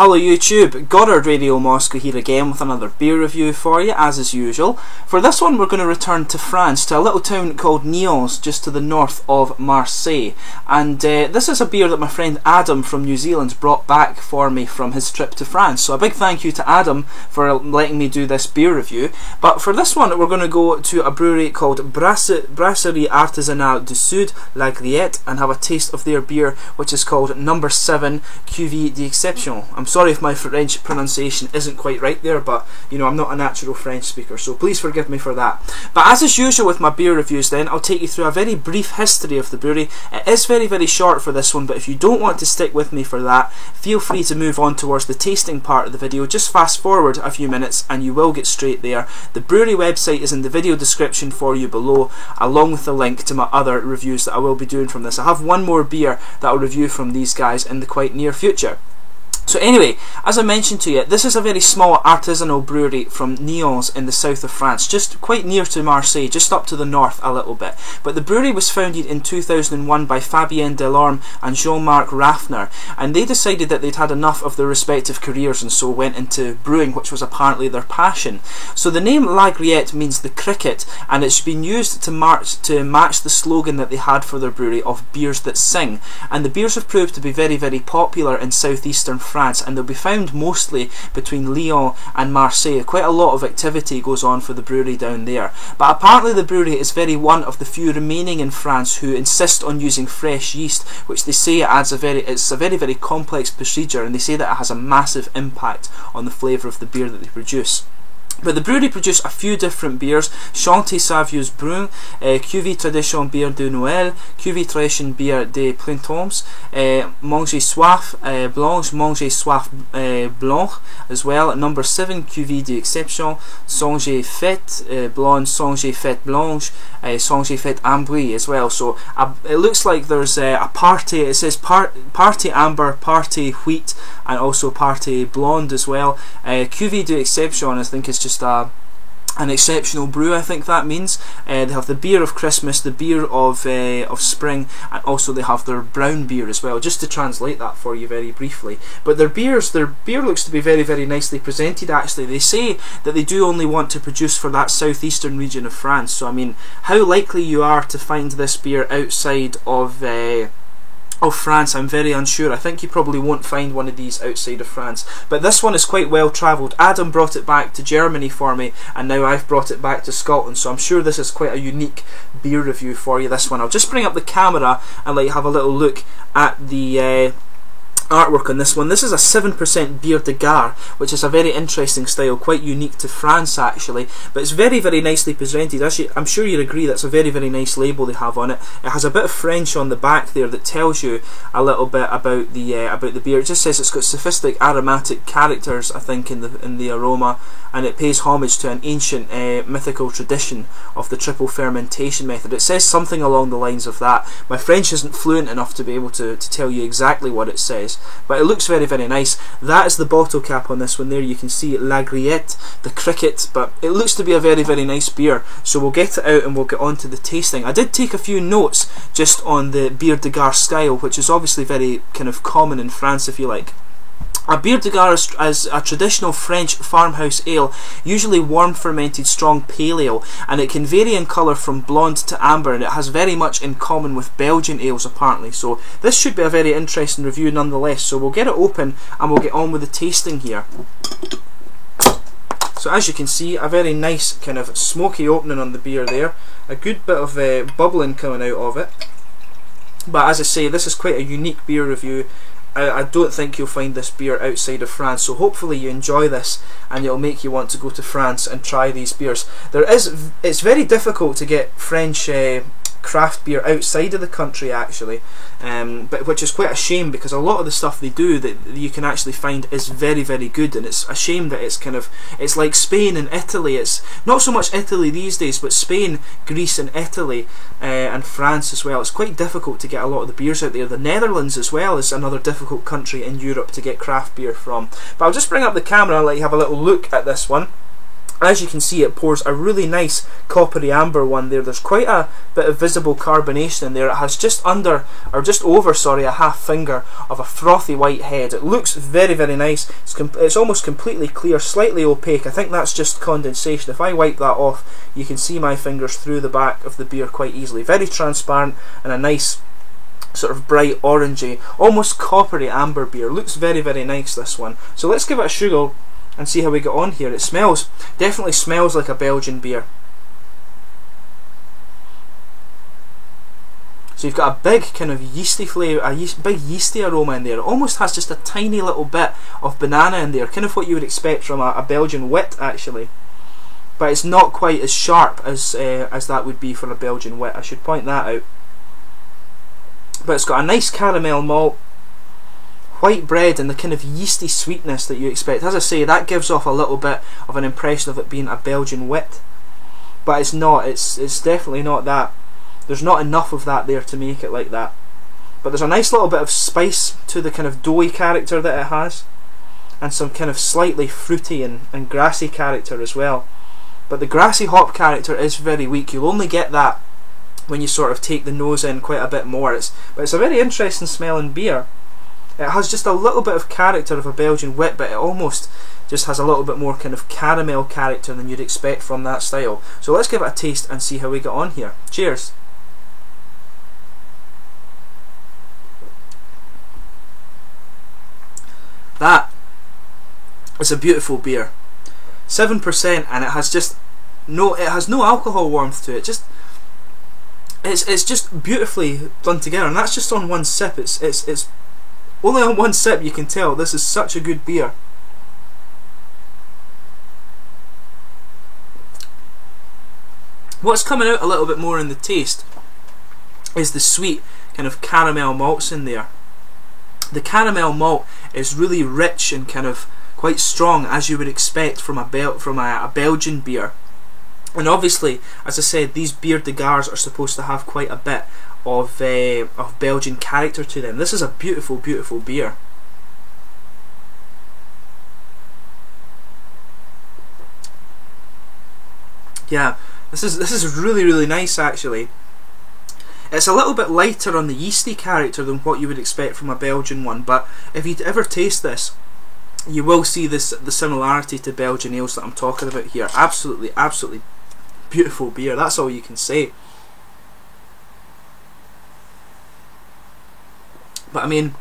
Hello YouTube, Goddard Radio Moscow here again with another beer review for you, as is usual. For this one we're going to return to France, to a little town called Nyons, just to the north of Marseille. And this is a beer that my friend Adam from New Zealand brought back for me from his trip to France. So a big thank you to Adam for letting me do this beer review. But for this one we're going to go to a brewery called Brasserie Artisanale du Sud, La Griette, and have a taste of their beer, which is called Number 7 Cuvée d'Exception. I'm sorry if my French pronunciation isn't quite right there, but you know, I'm not a natural French speaker, so please forgive me for that. But as is usual with my beer reviews then, I'll take you through a very brief history of the brewery. It is very short for this one, but if you don't want to stick with me for that, feel free to move on towards the tasting part of the video. Just fast forward a few minutes and you will get straight there. The brewery website is in the video description for you below, along with the link to my other reviews that I will be doing from this. I have one more beer that I'll review from these guys in the quite near future. So anyway, as I mentioned to you, this is a very small artisanal brewery from Nyons in the south of France, just quite near to Marseille, just up to the north a little bit. But the brewery was founded in 2001 by Fabien Delorme and Jean-Marc Raffner, and they decided that they'd had enough of their respective careers and so went into brewing, which was apparently their passion. So the name La Griette means the cricket, and it's been used to match the slogan that they had for their brewery of beers that sing. And the beers have proved to be very popular in southeastern France, and they'll be found mostly between Lyon and Marseille. Quite a lot of activity goes on for the brewery down there. But apparently the brewery is one of the few remaining in France who insist on using fresh yeast, which they say it's a very complex procedure, and they say that it has a massive impact on the flavour of the beer that they produce. But the brewery produce a few different beers: Chanté Savieuse Brun, Cuvée Tradition Bière de Noël, Cuvée Tradition Bière des Printemps, Manger Soif Blanche, Manger Soif Blanc as well. Number 7 Cuvée d'Exception, Sangé Fête Blonde, Sangé Fête Blanche, Sangé Fête Ambrée as well. So it looks like there's a party. It says party amber, party wheat, and also party blonde as well. Cuvée d'Exception I think is just an exceptional brew, I think that means. They have the beer of Christmas, the beer of spring, and also they have their brown beer as well, just to translate that for you very briefly. But their beer looks to be very nicely presented actually. They say that they do only want to produce for that southeastern region of France, so I mean, how likely you are to find this beer outside of France, I'm very unsure. I think you probably won't find one of these outside of France, but this one is quite well travelled. Adam brought it back to Germany for me, and now I've brought it back to Scotland, so I'm sure this is quite a unique beer review for you, this one. I'll just bring up the camera and let you have a little look at the artwork on this one. This is a 7% Bière de Gare, which is a very interesting style, quite unique to France actually, but it's very nicely presented. I'm sure you'll agree that's a very nice label they have on it. It has a bit of French on the back there that tells you a little bit about the beer. It just says it's got sophisticated aromatic characters, I think, in the aroma, and it pays homage to an ancient mythical tradition of the triple fermentation method. It says something along the lines of that. My French isn't fluent enough to be able to tell you exactly what it says, but it looks very nice. That is the bottle cap on this one there. You can see La Griette, the cricket, but it looks to be a very nice beer. So we'll get it out and we'll get on to the tasting. I did take a few notes just on the Bière de Gare style, which is obviously very kind of common in France, if you like. A Bière de Gare is a traditional French farmhouse ale, usually warm fermented strong pale ale, and it can vary in colour from blonde to amber, and it has very much in common with Belgian ales apparently. So this should be a very interesting review nonetheless. So we'll get it open and we'll get on with the tasting here. So as you can see, a very nice kind of smoky opening on the beer there, a good bit of bubbling coming out of it. But as I say, this is quite a unique beer review. I don't think you'll find this beer outside of France, so hopefully you enjoy this and it'll make you want to go to France and try these beers. It's very difficult to get French craft beer outside of the country actually, but which is quite a shame, because a lot of the stuff they do that you can actually find is very good, and it's a shame that it's like Spain and Italy. It's not so much Italy these days, but Spain, Greece and Italy and France as well. It's quite difficult to get a lot of the beers out there. The Netherlands as well is another difficult country in Europe to get craft beer from. But I'll just bring up the camera and let you have a little look at this one. As you can see, it pours a really nice coppery amber one there. There's quite a bit of visible carbonation in there. It has just under, or just over, sorry, a half finger of a frothy white head. It looks very, very nice. It's almost completely clear, slightly opaque. I think that's just condensation. If I wipe that off, you can see my fingers through the back of the beer quite easily. Very transparent and a nice sort of bright orangey, almost coppery amber beer. Looks very, very nice, this one. So let's give it a sugar and see how we get on here. It smells, definitely smells like a Belgian beer. So you've got a big kind of yeasty flavour, big yeasty aroma in there. It almost has just a tiny little bit of banana in there, kind of what you would expect from a Belgian wit actually. But it's not quite as sharp as that would be for a Belgian wit. I should point that out. But it's got a nice caramel malt, white bread, and the kind of yeasty sweetness that you expect. As I say, that gives off a little bit of an impression of it being a Belgian wit, but it's not. It's definitely not that. There's not enough of that there to make it like that. But there's a nice little bit of spice to the kind of doughy character that it has, and some kind of slightly fruity and grassy character as well. But the grassy hop character is very weak. You'll only get that when you sort of take the nose in quite a bit more. But it's a very interesting smelling beer. It has just a little bit of character of a Belgian wit, but it almost just has a little bit more kind of caramel character than you'd expect from that style. So let's give it a taste and see how we get on here. Cheers. That is a beautiful beer. 7%, and it has just no alcohol warmth to it. It's just beautifully done together, and that's just on one sip. It's only on one sip you can tell this is such a good beer. What's coming out a little bit more in the taste is the sweet kind of caramel malts in there. The caramel malt is really rich and kind of quite strong, as you would expect from a Belgian beer. And obviously, as I said, these Bière de Gars are supposed to have quite a bit of Belgian character to them. This is a beautiful, beautiful beer. Yeah, this is really, really nice actually. It's a little bit lighter on the yeasty character than what you would expect from a Belgian one, but if you ever taste this, you will see the similarity to Belgian ales that I'm talking about here. Absolutely, absolutely beautiful beer. That's all you can say. But I mean,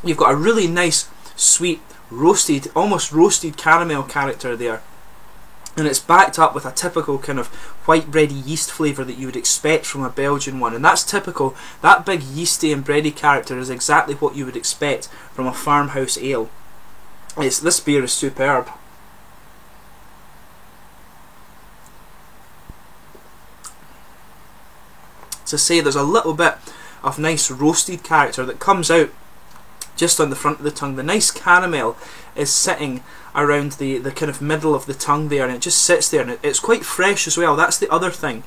you've got a really nice, sweet, roasted, almost roasted caramel character there. And it's backed up with a typical kind of white bready yeast flavour that you would expect from a Belgian one. And that's typical. That big yeasty and bready character is exactly what you would expect from a farmhouse ale. This beer is superb. To say, there's a little bit of nice roasted character that comes out just on the front of the tongue. The nice caramel is sitting around the kind of middle of the tongue there, and it just sits there, and it's quite fresh as well. That's the other thing.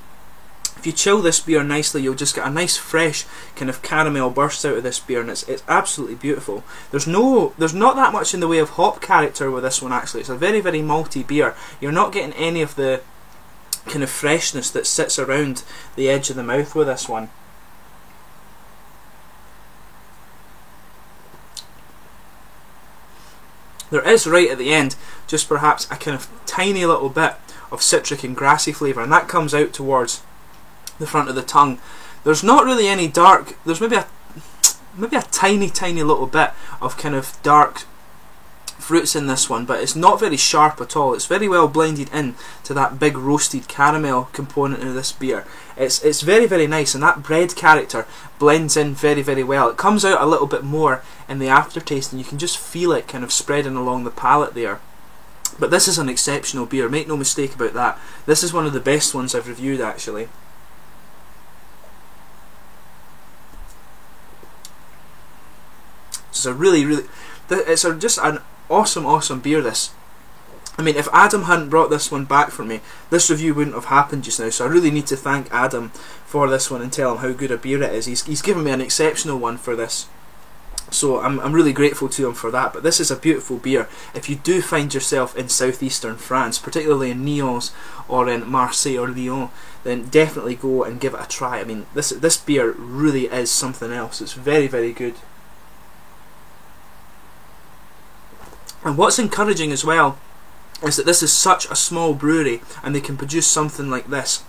If you chill this beer nicely, you'll just get a nice fresh kind of caramel burst out of this beer, and it's absolutely beautiful. There's not that much in the way of hop character with this one actually. It's a very, very malty beer. You're not getting any of the kind of freshness that sits around the edge of the mouth with this one. There is, right at the end, just perhaps a kind of tiny little bit of citric and grassy flavour, and that comes out towards the front of the tongue. There's not really any dark. There's maybe a tiny little bit of kind of dark fruits in this one, but it's not very sharp at all. It's very well blended in to that big roasted caramel component of this beer. It's very, very nice, and that bread character blends in very, very well. It comes out a little bit more in the aftertaste, and you can just feel it kind of spreading along the palate there. But this is an exceptional beer, make no mistake about that. This is one of the best ones I've reviewed actually. It's just an awesome beer, this. I mean, if Adam hadn't brought this one back for me, this review wouldn't have happened just now, so I really need to thank Adam for this one and tell him how good a beer it is. He's given me an exceptional one for this. So I'm really grateful to him for that. But this is a beautiful beer. If you do find yourself in southeastern France, particularly in Niort or in Marseille or Lyon, then definitely go and give it a try. I mean, this beer really is something else. It's very, very good. And what's encouraging as well is that this is such a small brewery and they can produce something like this.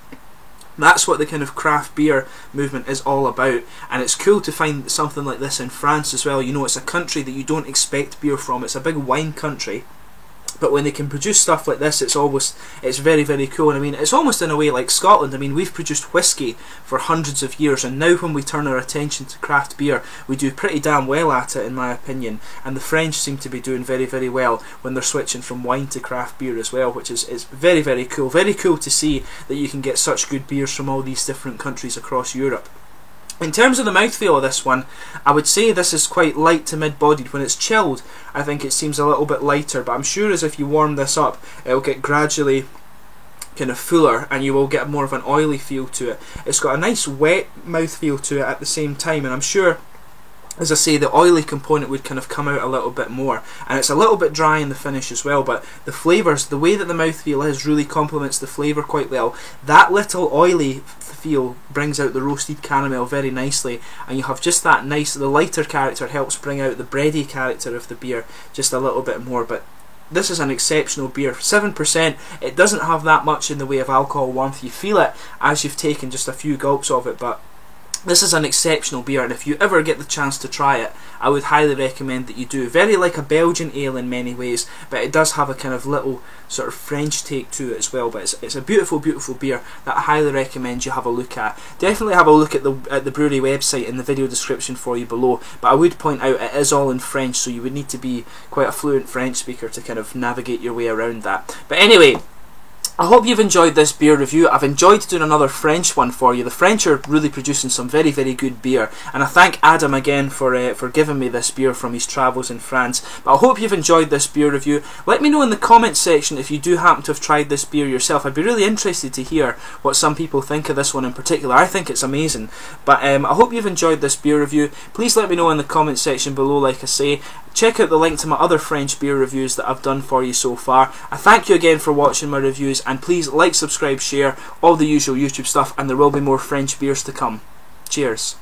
That's what the kind of craft beer movement is all about, and it's cool to find something like this in France as well. You know, it's a country that you don't expect beer from. It's a big wine country, but when they can produce stuff like this, it's very, very cool. And I mean, it's almost in a way like Scotland. I mean, we've produced whiskey for hundreds of years, and now when we turn our attention to craft beer, we do pretty damn well at it, in my opinion. And the French seem to be doing very, very well when they're switching from wine to craft beer as well, which is very, very cool. Very cool to see that you can get such good beers from all these different countries across Europe. In terms of the mouthfeel of this one, I would say this is quite light to mid-bodied. When it's chilled, I think it seems a little bit lighter, but I'm sure as if you warm this up, it'll get gradually kind of fuller and you will get more of an oily feel to it. It's got a nice wet mouthfeel to it at the same time, and I'm sure, as I say, the oily component would kind of come out a little bit more, and it's a little bit dry in the finish as well, but the flavours, the way that the mouthfeel is, really complements the flavour quite well. That little oily feel brings out the roasted caramel very nicely, and you have just that nice, the lighter character helps bring out the bready character of the beer just a little bit more. But this is an exceptional beer. 7%, it doesn't have that much in the way of alcohol warmth. You feel it as you've taken just a few gulps of it, but this is an exceptional beer, and if you ever get the chance to try it, I would highly recommend that you do. Very like a Belgian ale in many ways, but it does have a kind of little sort of French take to it as well. But it's a beautiful, beautiful beer that I highly recommend you have a look at. Definitely have a look at the brewery website in the video description for you below. But I would point out it is all in French, so you would need to be quite a fluent French speaker to kind of navigate your way around that. But anyway, I hope you've enjoyed this beer review. I've enjoyed doing another French one for you. The French are really producing some very, very good beer, and I thank Adam again for giving me this beer from his travels in France. But I hope you've enjoyed this beer review. Let me know in the comments section if you do happen to have tried this beer yourself. I'd be really interested to hear what some people think of this one in particular. I think it's amazing. But I hope you've enjoyed this beer review. Please let me know in the comments section below, like I say. Check out the link to my other French beer reviews that I've done for you so far. I thank you again for watching my reviews, and please like, subscribe, share, all the usual YouTube stuff, and there will be more French beers to come. Cheers.